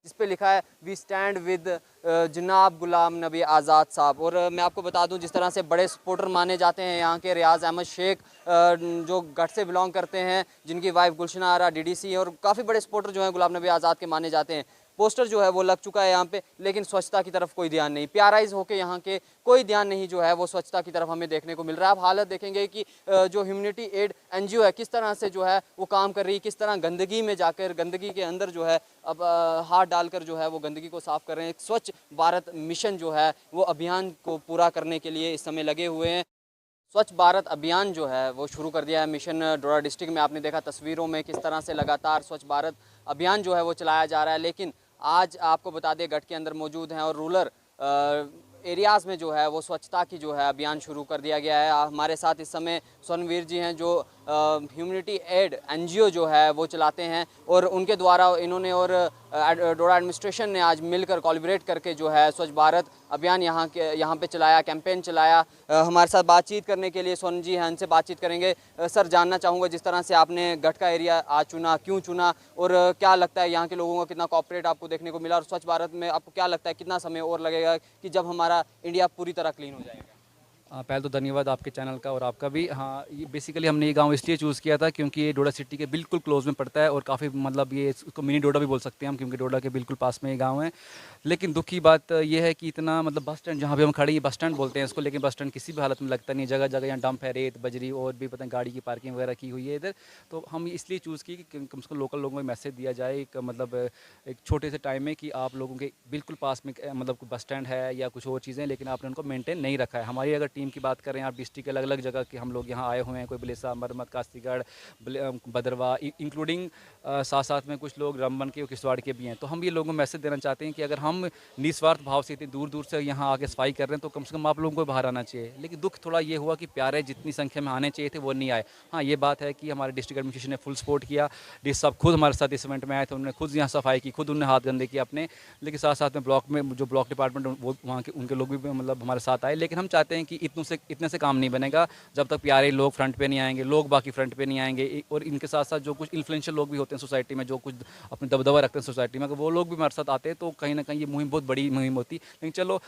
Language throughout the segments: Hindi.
जिस पे लिखा है वी स्टैंड विद जनाब गुलाम नबी आज़ाद साहब। और मैं आपको बता दूं, जिस तरह से बड़े सपोर्टर माने जाते हैं यहाँ के रियाज़ अहमद शेख, जो गढ़ से बिलोंग करते हैं, जिनकी वाइफ गुलशना आरा डीडीसी है, और काफ़ी बड़े सपोर्टर जो हैं गुलाम नबी आज़ाद के माने जाते हैं। पोस्टर जो है वो लग चुका है यहाँ पे, लेकिन स्वच्छता की तरफ कोई ध्यान नहीं। प्याराइज होके यहाँ के कोई ध्यान नहीं जो है वो स्वच्छता की तरफ हमें देखने को मिल रहा है। आप हालत देखेंगे कि जो ह्यूमनिटी एड एनजीओ है किस तरह से जो है वो काम कर रही है, किस तरह गंदगी में जाकर, गंदगी के अंदर जो है अब हाथ डालकर जो है वो गंदगी को साफ कर रहे हैं। स्वच्छ भारत मिशन जो है वो अभियान को पूरा करने के लिए इस समय लगे हुए हैं। स्वच्छ भारत अभियान जो है वो शुरू कर दिया है मिशन डोडा डिस्ट्रिक्ट में। आपने देखा तस्वीरों में किस तरह से लगातार स्वच्छ भारत अभियान जो है वो चलाया जा रहा है। लेकिन आज आपको बता दें, गढ़ के अंदर मौजूद हैं और रूरल एरियाज़ में जो है वो स्वच्छता की जो है अभियान शुरू कर दिया गया है। हमारे साथ इस समय स्वर्णवीर जी हैं, जो ह्यूमनिटी एड एनजीओ जो है वो चलाते हैं, और उनके द्वारा इन्होंने और डोडा एडमिनिस्ट्रेशन ने आज मिलकर कोलैबोरेट करके जो है स्वच्छ भारत अभियान यहाँ पे चलाया, कैंपेन चलाया। हमारे साथ बातचीत करने के लिए स्वर्ण जी हैं, इनसे बातचीत करेंगे। सर, जानना चाहूँगा, जिस तरह से आपने गढ़ का एरिया आज चुना, क्यों चुना, और क्या लगता है यहाँ के लोगों का कितना कॉपरेट आपको देखने को मिला, और स्वच्छ भारत में आपको क्या लगता है कितना समय और लगेगा कि जब हमारा इंडिया पूरी तरह क्लीन हो जाएगा? पहले तो धन्यवाद आपके चैनल का और आपका भी। हाँ, ये बेसिकली हमने ये गांव इसलिए चूज़ किया था क्योंकि ये डोडा सिटी के बिल्कुल क्लोज में पड़ता है और काफ़ी मतलब ये इसको मिनी डोडा भी बोल सकते हैं हम, क्योंकि डोडा के बिल्कुल पास में ये गांव है। लेकिन दुख की बात ये है कि इतना मतलब बस स्टैंड जहाँ पे हम खड़े हैं, बस स्टैंड बोलते हैं इसको, लेकिन बस स्टैंड किसी भी हालत में लगता नहीं। जगह जगह यहाँ डंप है, रेत बजरी और भी पता नहीं गाड़ी की पार्किंग वगैरह की हुई है इधर। तो हम इसलिए चूज़ की कि कम से कम लोकल लोगों को मैसेज दिया जाए, एक मतलब एक छोटे से टाइम में, कि आप लोगों के बिल्कुल पास में मतलब बस स्टैंड है या कुछ और चीज़ें, लेकिन आपने उनको मेंटेन नहीं रखा है। हमारी अगर टीम की बात करें, आप डिस्ट्रिक्ट के अलग अलग जगह के हम लोग यहाँ आए हुए हैं, कोई बलेसा, मरमत, कास्तीगढ़, भदरवा, इंक्लूडिंग साथ साथ में कुछ लोग रमबन के और किश्तवाड़ के भी हैं। तो हम ये लोगों को मैसेज देना चाहते हैं कि अगर हम निस्वार्थ भाव से इतनी दूर दूर से यहाँ आके सफाई कर रहे हैं तो कम से कम आप लोगों को बाहर आना चाहिए। लेकिन दुख थोड़ा ये हुआ कि प्यारे जितनी संख्या में आने चाहिए थे वो नहीं आए। हाँ, ये बात है कि हमारे डिस्ट्रिक्ट एडमिनिस्ट्रेशन ने फुल सपोर्ट किया। डी साहब खुद हमारे साथ इस इवेंट में आए थे, उन्होंने खुद यहाँ सफाई की, खुद उन्होंने हाथ गंदे किए अपने। लेकिन साथ साथ में ब्लॉक में जो ब्लॉक डिपार्टमेंट वो वहाँ के उनके लोग भी मतलब हमारे साथ आए। लेकिन हम चाहते हैं कि इतने से काम नहीं बनेगा जब तक प्यारे लोग फ्रंट पे नहीं आएंगे, लोग बाकी फ्रंट पे नहीं आएंगे। और इनके साथ साथ जो कुछ इन्फ्लुएंशियल लोग भी होते हैं सोसाइटी में, जो कुछ अपने दबदबा रखते हैं सोसाइटी में, अगर वो लोग भी हमारे साथ आते हैं तो कहीं ना कहीं ये मुहिम बहुत बड़ी मुहिम होती। लेकिन चलो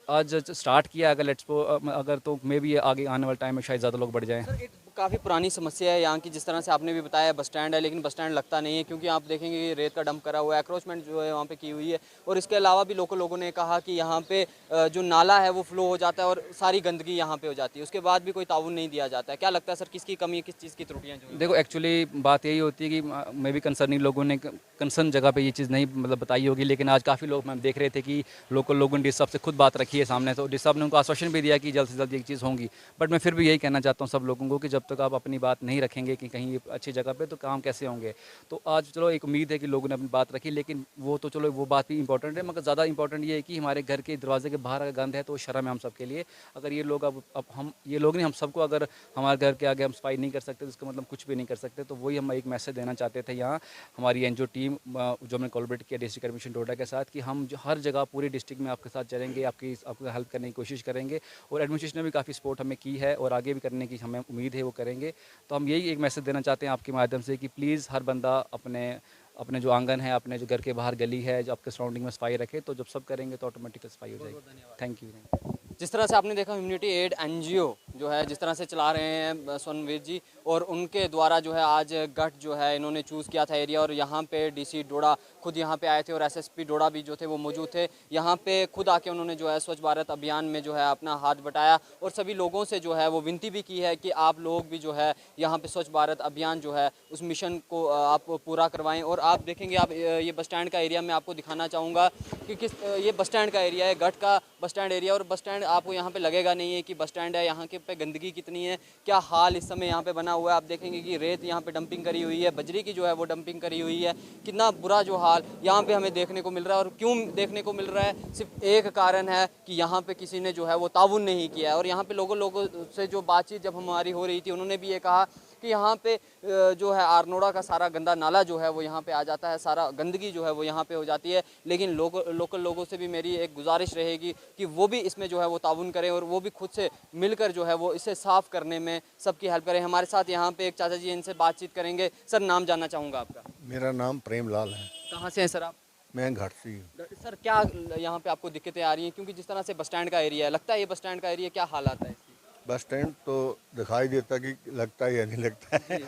आज स्टार्ट किया, अगर तो मे भी आगे आने वाले टाइम में शायद ज़्यादा लोग बढ़ जाएँ। सर, एक काफ़ी पुरानी समस्या है यहाँ की, जिस तरह से आपने भी बताया बस स्टैंड है, लेकिन बस स्टैंड लगता नहीं है, क्योंकि आप देखेंगे कि रेत का डंप करा हुआ है, एक्रोचमेंट जो है वहाँ पे की हुई है। और इसके अलावा भी लोगों ने कहा कि यहाँ पे जो नाला है वो फ्लो हो जाता है और सारी गंदगी यहाँ पे हो जाती है, उसके बाद भी कोई ताउन नहीं दिया जाता है। क्या लगता है सर, किसकी कमी है, किस चीज़ की त्रुटियाँ जो हैं? देखो, एक्चुअली बात यही होती है कि मे भी कंसर्निंग लोगों ने कंसर्न जगह पे ये चीज़ नहीं मतलब बताई होगी। लेकिन आज काफ़ी लोग हम देख रहे थे कि लोकल लोगों ने डिस साहब से खुद बात रखी है सामने, तो डिस साहब ने उनको आश्वासन भी दिया कि जल्द से जल्द ये चीज़ होंगी। बट मैं फिर भी यही कहना चाहता हूँ सब लोगों को कि जब तक आप अपनी बात नहीं रखेंगे कि कहीं अच्छी जगह पे, तो काम कैसे होंगे। तो आज चलो एक उम्मीद है कि लोगों ने अपनी बात रखी, लेकिन वो तो चलो वो बात भी इंपॉर्टेंट है, मगर ज़्यादा इंपॉर्टेंट ये है कि हमारे घर के दरवाजे के बाहर अगर गंद है तो शर्म है हम सब के लिए। अगर ये लोग अब हम ये लोग नहीं, हम सबको अगर हमारे घर के आगे हम सफाई नहीं कर सकते तो इसका मतलब कुछ भी नहीं कर सकते। तो वही हम एक मैसेज देना चाहते थे यहाँ हमारी एनजीओ टीम जो हमने कोलैबोरेट किया डिस्ट्रिक्ट एडमिनिस्ट्रेशन डोडा के साथ, कि हम जो हर जगह पूरी डिस्ट्रिक्ट में आपके साथ चलेंगे, आपको हेल्प करने की कोशिश करेंगे। और एडमिनिस्ट्रेशन ने भी काफ़ी सपोर्ट हमें की है और आगे भी करने की हमें उम्मीद है वो करेंगे। तो हम यही एक मैसेज देना चाहते हैं आपके माध्यम से कि प्लीज़ हर बंदा अपने अपने जो आंगन है, अपने जो घर के बाहर गली है, जो आपके सराउंडिंग में सफाई रखे। तो जब सब करेंगे तो ऑटोमेटिकली सफाई हो जाएगी। Thank you. जिस तरह से आपने देखा ह्यूमनिटी एड एनजीओ जो है जिस तरह से चला रहे हैं स्वर्णवीर जी, और उनके द्वारा जो है आज गढ़ जो है इन्होंने चूज़ किया था एरिया, और यहाँ पे डीसी डोडा खुद यहाँ पे आए थे और एसएसपी डोडा भी जो थे वो मौजूद थे यहाँ पे। खुद आके उन्होंने जो है स्वच्छ भारत अभियान में जो है अपना हाथ बटाया और सभी लोगों से जो है वो विनती भी की है कि आप लोग भी जो है यहाँ पे स्वच्छ भारत अभियान जो है उस मिशन को आप पूरा करवाएं। और आप देखेंगे, आप ये बस स्टैंड का एरिया मैं आपको दिखाना चाहूँगा कि किस ये बस स्टैंड का एरिया है, गढ़ का बस स्टैंड एरिया। और बस स्टैंड आपको यहाँ पे लगेगा नहीं है कि बस स्टैंड है, यहाँ के पे गंदगी कितनी है, क्या हाल इस समय यहाँ पे बना हुआ है। आप देखेंगे कि रेत यहाँ पे डंपिंग करी हुई है, बजरी की जो है वो डंपिंग करी हुई है, कितना बुरा जो हाल यहाँ पे हमें देखने को मिल रहा है। और क्यों देखने को मिल रहा है, सिर्फ एक कारण है कि यहाँ पे किसी ने जो है वो ताउन नहीं किया है। और यहाँ पे लोगों से जो बातचीत जब हमारी हो रही थी, उन्होंने भी ये कहा कि यहाँ पे जो है आरनोड़ा का सारा गंदा नाला जो है वो यहाँ पे आ जाता है, सारा गंदगी जो है वो यहाँ पे हो जाती है। लेकिन लोकल लोगों से भी मेरी एक गुजारिश रहेगी कि वो भी इसमें जो है वो ताउन करें और वो भी खुद से मिलकर जो है वो इसे साफ़ करने में सबकी हेल्प करें। हमारे साथ यहाँ पे एक चाचा जी, इनसे बातचीत करेंगे। सर, नाम जानना चाहूँगा आपका? मेरा नाम प्रेम लाल है। कहाँ से हैं सर आप? मैं घाट से ही हूँ। सर, क्या यहाँ पे आपको दिक्कतें आ रही हैं? क्योंकि जिस तरह से बस स्टैंड का एरिया है, लगता है ये बस स्टैंड का एरिया, क्या हालात है इसकी? बस स्टैंड तो दिखाई देता कि लगता है या नहीं लगता है,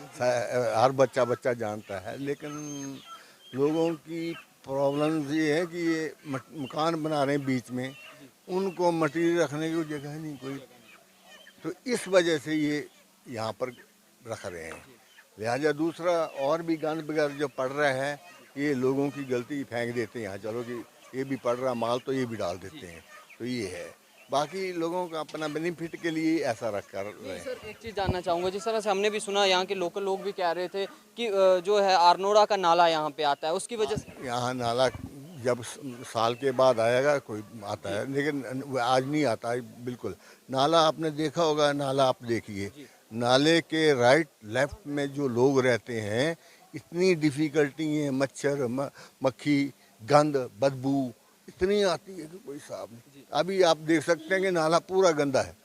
हर बच्चा बच्चा जानता है, लेकिन लोगों की प्रॉब्लम्स ये है कि ये मकान बना रहे हैं बीच में, उनको मटेरियल रखने की जगह नहीं कोई, तो इस वजह से ये यहाँ पर रख रहे हैं। लिहाजा दूसरा और भी गंद वगैरह जो पड़ रहा है, ये लोगों की गलती, फेंक देते हैं यहाँ, चलो कि ये भी पड़ रहा माल तो ये भी डाल देते हैं, तो ये है। बाकी लोगों का अपना बेनिफिट के लिए ऐसा रख कर रहे हैं। सर, एक चीज़ जानना चाहूँगा, जिस तरह से हमने भी सुना, यहाँ के लोकल लोग भी कह रहे थे कि जो है आरनोड़ा का नाला यहाँ पे आता है, उसकी वजह से यहाँ नाला जब साल के बाद आएगा कोई आता है, लेकिन आज नहीं आता है बिल्कुल। नाला आपने देखा होगा, नाला आप देखिए, नाले के राइट लेफ्ट में जो लोग रहते हैं, इतनी डिफ़िकल्टी है, मच्छर मक्खी, गंद, बदबू इतनी आती है कि कोई हिसाब नहीं। अभी आप देख सकते हैं कि नाला पूरा गंदा है।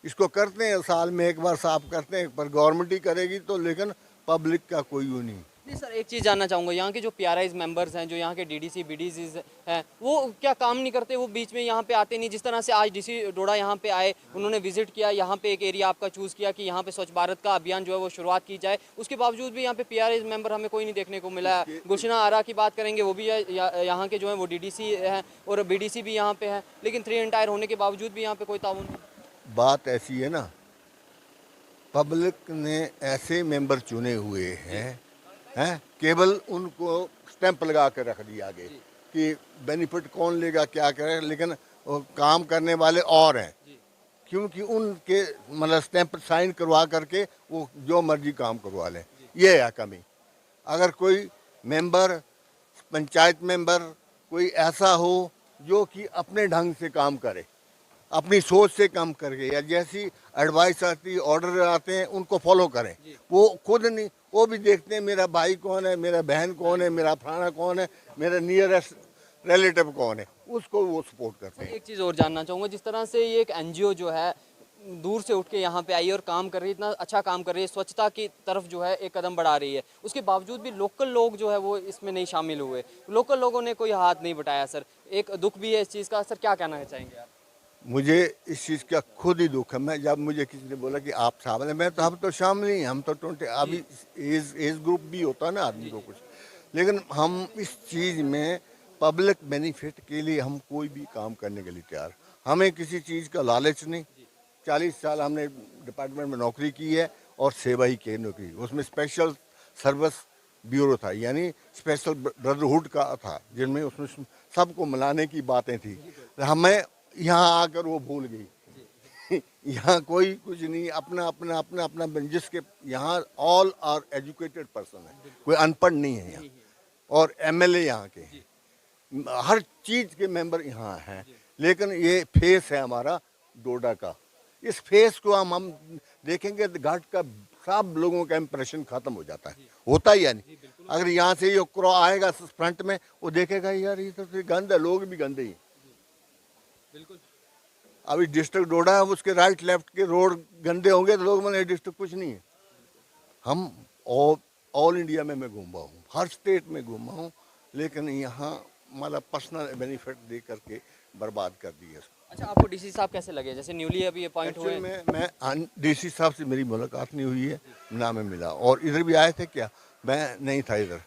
इसको करते हैं, साल में एक बार साफ करते हैं, पर गवर्नमेंट ही करेगी तो, लेकिन पब्लिक का कोई वो नहीं। नहीं सर, एक चीज़ जानना चाहूँगा, यहाँ के जो पीआरआईज मेंबर्स हैं, जो यहाँ के डीडीसी बीडीसीज हैं, वो क्या काम नहीं करते? वो बीच में यहाँ पे आते नहीं? जिस तरह से आज डीसी डोडा यहाँ पे आए, उन्होंने विजिट किया, यहाँ पे एक एरिया आपका चूज़ किया कि यहाँ पे स्वच्छ भारत का अभियान जो है वो शुरुआत की जाए, उसके बावजूद भी यहाँ पे पीआरआईज मेंबर हमें कोई नहीं देखने को मिला है। गुलशना आरा की बात करेंगे, वो भी यहाँ के जो है वो डीडीसी हैं और बीडीसी भी यहाँ पे है, लेकिन 3 एंटायर होने के बावजूद भी यहाँ पे कोई ताउन नहीं। बात ऐसी है ना, पब्लिक ने ऐसे मेंबर चुने हुए हैं केवल उनको स्टैंप लगा कर रख दिया आगे कि बेनिफिट कौन लेगा क्या करे, लेकिन वो काम करने वाले और हैं, क्योंकि उनके मतलब स्टैंप साइन करवा करके वो जो मर्जी काम करवा लें। ये है कमी। अगर कोई मेंबर, पंचायत मेंबर कोई ऐसा हो जो कि अपने ढंग से काम करे, अपनी सोच से काम करके, या जैसी एडवाइस आती, ऑर्डर आते हैं, उनको फॉलो करें। वो खुद नहीं, वो भी देखते हैं मेरा भाई कौन है, मेरा बहन कौन है, मेरा फलाना कौन है, मेरा नियरेस्ट रिलेटिव कौन है, उसको वो सपोर्ट करते हैं। एक चीज़ और जानना चाहूँगा, जिस तरह से ये एक एनजीओ जो है दूर से उठ के यहाँ पे आई और काम कर रही है, इतना अच्छा काम कर रही है, स्वच्छता की तरफ जो है एक कदम बढ़ा रही है, उसके बावजूद भी लोकल लोग जो है वो इसमें नहीं शामिल हुए, लोकल लोगों ने कोई हाथ नहीं बटाया। सर, एक दुख भी है इस चीज़ का। सर, क्या कहना चाहेंगे आप? मुझे इस चीज़ का खुद ही दुख है। मैं जब मुझे किसी ने बोला कि आप शामिल हैं, मैं तो हम तो शामिल नहीं, हम तो 20 अभी एज ग्रुप भी होता है ना आदमी को कुछ, लेकिन हम इस चीज़ में पब्लिक बेनिफिट के लिए हम कोई भी काम करने के लिए तैयार। हमें किसी चीज़ का लालच नहीं। 40 साल हमने डिपार्टमेंट में नौकरी की है और सेवा ही की नौकरी, उसमें स्पेशल सर्विस ब्यूरो था, यानी स्पेशल ब्रदरहुड का था, जिनमें उसमें सबको मिलाने की बातें थी। हमें यहाँ आकर वो भूल गई। यहाँ कोई कुछ नहीं, अपना अपना अपना अपना, जिसके यहाँ ऑल आर एजुकेटेड पर्सन है, कोई अनपढ़ नहीं है यहाँ। और एमएलए यहाँ के, हर चीज़ के मेंबर यहाँ हैं, लेकिन ये फेस है हमारा डोडा का। इस फेस को हम देखेंगे तो घाट का सब लोगों का इम्प्रेशन खत्म हो जाता है, होता ही है नहीं। अगर यहाँ से ये क्रॉ आएगा फ्रंट में, वो देखेगा यार ये तो गंद है, लोग भी गंदे ही। बिल्कुल। अभी डिस्ट्रिक्ट डोडा है, उसके राइट लेफ्ट के रोड गंदे होंगे तो लोग मैंने डिस्ट्रिक्ट कुछ नहीं है। हम ऑल इंडिया में मैं घूमा हूँ, हर स्टेट में घूमा हूँ, लेकिन यहाँ मतलब पर्सनल बेनिफिट दे करके बर्बाद कर दिया। अच्छा, आपको डीसी साहब कैसे लगे? जैसे न्यूली अभी अपॉइंट हुए। मैं डीसी साहब से मेरी मुलाकात नहीं हुई है, ना मैं मिला, और इधर भी आए थे क्या, मैं नहीं था इधर।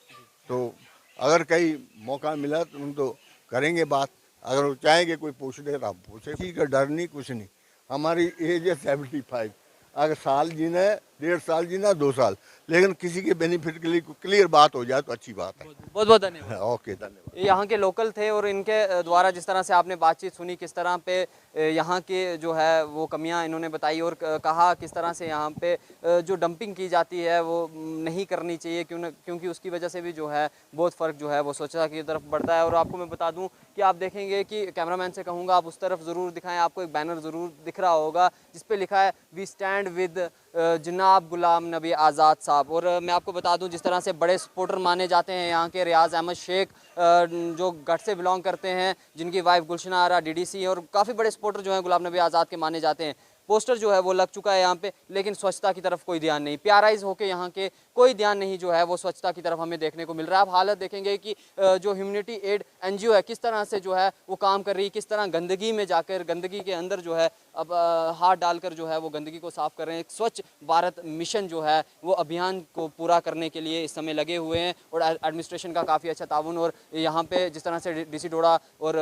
तो अगर कहीं मौका मिला तो हम तो करेंगे बात, अगर वो चाहेंगे कोई पूछ ले तो आप पूछे। किसी का डर नहीं, कुछ नहीं। हमारी एज है 75, अगर साल जीना है, 1.5 साल जीना, 2 साल, लेकिन किसी के बेनिफिट के लिए क्लियर बात हो जाए तो अच्छी बात है। बहुत बहुत धन्यवाद। ओके, धन्यवाद। ये यहाँ के लोकल थे और इनके द्वारा जिस तरह से आपने बातचीत सुनी, किस तरह पे यहाँ के जो है वो कमियाँ इन्होंने बताई और कहा किस तरह से यहाँ पे जो डंपिंग की जाती है वो नहीं करनी चाहिए, क्योंकि उसकी वजह से भी जो है बहुत फ़र्क जो है वो स्वच्छता की तरफ बढ़ता है। और आपको मैं बता दूँ कि आप देखेंगे कि कैमरामैन से कहूँगा आप उस तरफ ज़रूर दिखाएँ, आपको एक बैनर ज़रूर दिख रहा होगा जिस पर लिखा है वी स्टैंड विद जनाब गुलाम नबी आज़ाद साहब। और मैं आपको बता दूं, जिस तरह से बड़े सपोर्टर माने जाते हैं यहाँ के रियाज़ अहमद शेख, जो गढ़ से बिलोंग करते हैं, जिनकी वाइफ गुलशन आरा DDC है, और काफ़ी बड़े सपोर्टर जो हैं गुलाम नबी आज़ाद के माने जाते हैं। पोस्टर जो है वो लग चुका है यहाँ पे, लेकिन स्वच्छता की तरफ कोई ध्यान नहीं। प्याराइज होके यहाँ के कोई ध्यान नहीं जो है वो स्वच्छता की तरफ हमें देखने को मिल रहा है। आप हालत देखेंगे कि जो ह्यूमनिटी एड NGO है किस तरह से जो है वो काम कर रही है, किस तरह गंदगी में जाकर, गंदगी के अंदर जो है अब हाथ डालकर जो है वो गंदगी को साफ कर रहे हैं। एक स्वच्छ भारत मिशन जो है वो अभियान को पूरा करने के लिए इस समय लगे हुए हैं, और एडमिनिस्ट्रेशन का काफ़ी अच्छा ताउन। और यहाँ पे जिस तरह से DC डोडा और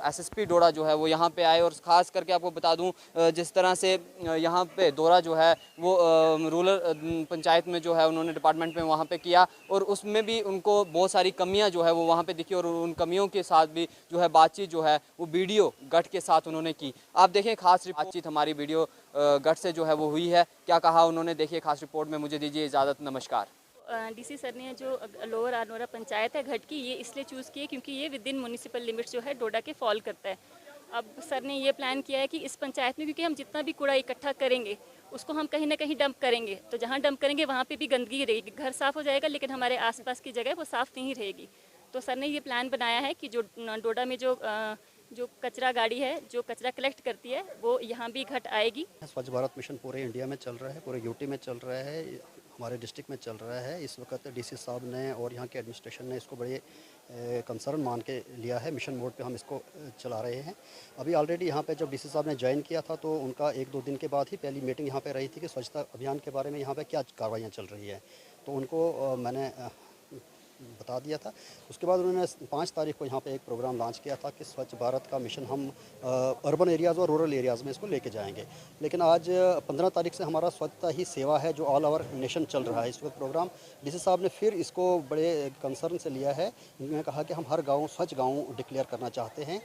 SSP डोडा जो है वो यहाँ पे आए, और ख़ास करके आपको बता दूँ जिस तरह से यहाँ पे दौरा जो है वो रूरल पंचायत में जो है उन्होंने डिपार्टमेंट में वहाँ पे किया, और उसमें भी उनको बहुत सारी कमियाँ जो है वो वहाँ पे दिखी, और उन कमियों के साथ भी जो है बातचीत जो है वो BDO गढ़ के साथ उन्होंने की। आप देखें खास बातचीत हमारी BDO गढ़ से जो है वो हुई है, क्या कहा उन्होंने, देखिए खास रिपोर्ट में। मुझे दीजिए इजाज़त, नमस्कार। DC सर ने जो लोअर आनोरा पंचायत है घट की, ये इसलिए चूज़ की है क्योंकि ये विद इन म्यूनिसिपल लिमिट्स जो है डोडा के फॉल करता है। अब सर ने ये प्लान किया है कि इस पंचायत में, क्योंकि हम जितना भी कूड़ा इकट्ठा करेंगे उसको हम कहीं ना कहीं डंप करेंगे, तो जहाँ डंप करेंगे वहाँ पे भी गंदगी रहेगी। घर साफ़ हो जाएगा लेकिन हमारे आसपास की जगह वो साफ़ नहीं रहेगी। तो सर ने ये प्लान बनाया है कि जो डोडा में जो कचरा गाड़ी है जो कचरा कलेक्ट करती है वो यहाँ भी घट आएगी। स्वच्छ भारत मिशन पूरे इंडिया में चल रहा है, पूरे UT में चल रहा है, हमारे डिस्ट्रिक्ट में चल रहा है। इस वक्त DC साहब ने और यहाँ के एडमिनिस्ट्रेशन ने इसको बड़े कंसर्न मान के लिया है। मिशन मोड पे हम इसको चला रहे हैं। अभी ऑलरेडी यहाँ पे जब DC साहब ने ज्वाइन किया था तो उनका 1-2 दिन के बाद ही पहली मीटिंग यहाँ पे रही थी कि स्वच्छता अभियान के बारे में यहाँ पे क्या कार्रवाइयाँ चल रही है, तो उनको मैंने बता दिया था। उसके बाद उन्होंने 5 तारीख को यहाँ पे एक प्रोग्राम लॉन्च किया था कि स्वच्छ भारत का मिशन हम अर्बन एरियाज़ और रूरल एरियाज़ में इसको लेके जाएंगे। लेकिन आज 15 तारीख से हमारा स्वच्छता ही सेवा है जो ऑल ओवर नेशन चल रहा है। इस वक्त प्रोग्राम DC साहब ने फिर इसको बड़े कंसर्न से लिया है। उन्होंने कहा कि हम हर गाँव स्वच्छ गाँव डिक्लेयर करना चाहते हैं।